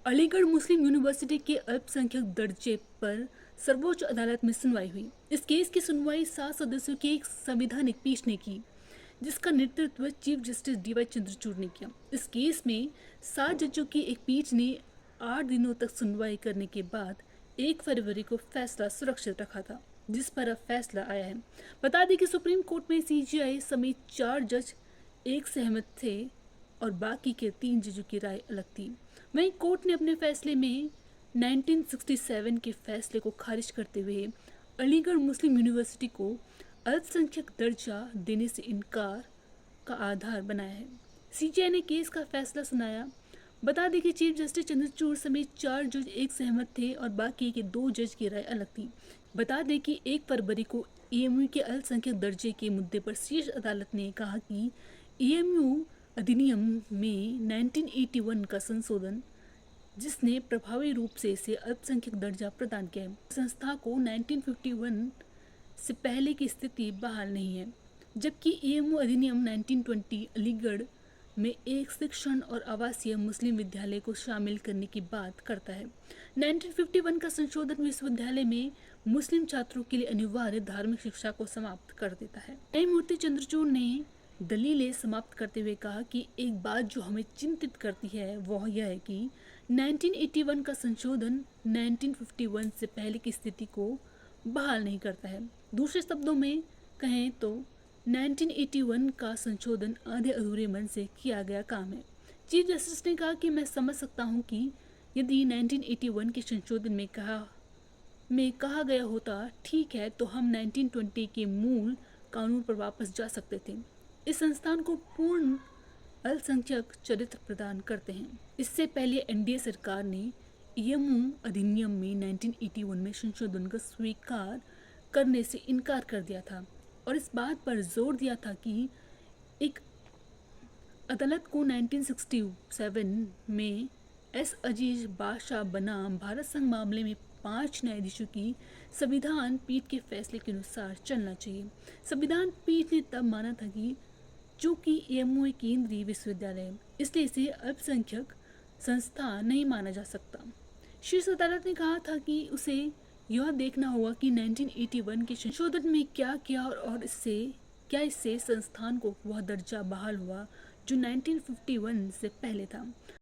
अलीगढ़ मुस्लिम university के अल्पसंख्यक दर्जे पर सर्वोच्च अदालत में सुनवाई हुई। इस केस की सुनवाई 7 सदस्यों की एक संवैधानिक पीठ ने की, जिसका नेतृत्व चीफ जस्टिस डीवाई चंद्रचूड़ ने किया। इस केस में 7 जजों की एक पीठ ने 8 दिनों तक सुनवाई करने के बाद 1 फरवरी को फैसला सुरक्षित रखा था, जिस पर अब फैसला आया है। बता दें कि सुप्रीम कोर्ट में सीजेआई समेत 4 जज एक सहमत थे और बाकी के 3 जजों की राय अलग थी। वहीं कोर्ट ने अपने फैसले में 1967 के फैसले को खारिज करते हुए अलीगढ़ मुस्लिम यूनिवर्सिटी को अल्पसंख्यक दर्जा देने से इनकार का आधार बनाया है। सीजेआई ने केस का फैसला सुनाया। बता दें कि चीफ जस्टिस चंद्रचूड़ समेत 4 जज एक सहमत थे और बाकी के 2 जज की राय अलग थी। बता दें कि 1 फरवरी को एएमयू के अल्पसंख्यक दर्जे के मुद्दे पर शीर्ष अदालत ने कहा कि एएमयू अधिनियम में 1981 का संशोधन, जिसने प्रभावी रूप से इसे अल्पसंख्यक दर्जा प्रदान किया है, संस्था को 1951 से पहले की स्थिति बहाल नहीं है। जबकि एएमयू अधिनियम 1920 अलीगढ़ में एक शिक्षण और आवासीय मुस्लिम विद्यालय को शामिल करने की बात करता है। 1951 का संशोधन विश्वविद्यालय में मुस्लिम छात्रों के लिए अनिवार्य धार्मिक शिक्षा को समाप्त कर देता है। न्यायमूर्ति चंद्रचूड़ ने दलीलें समाप्त करते हुए कहा कि एक बात जो हमें चिंतित करती है वह यह है कि 1981 का संशोधन 1951 से पहले की स्थिति को बहाल नहीं करता है। दूसरे शब्दों में कहें तो 1981 का संशोधन आधे अधूरे मन से किया गया काम है। चीफ जस्टिस ने कहा कि मैं समझ सकता हूं कि यदि 1981 के संशोधन में कहा गया होता ठीक है तो हम 1920 के मूल कानून पर वापस जा सकते थे। इस संस्थान को पूर्ण अल्पसंख्यक चरित्र प्रदान करते हैं। इससे पहले एनडीए सरकार ने एएमयू अधिनियम में 1981 में संशोधन को स्वीकार करने से इनकार कर दिया था और इस बात पर जोर दिया था कि एक अदालत को 1967 में एस अजीज बादशाह बनाम भारत संघ मामले में 5 न्यायाधीशों की संविधान पीठ के फैसले के अनुसार चलना चाहिए। संविधान पीठ ने तब माना था कि चूंकि एएमयू एक केंद्रीय विश्वविद्यालय है, इसलिए इसे अल्पसंख्यक संस्था नहीं माना जा सकता। शीर्ष अदालत ने कहा था कि उसे यह देखना होगा कि 1981 के संशोधन में क्या किया और इससे संस्थान को वह दर्जा बहाल हुआ जो 1951 से पहले था।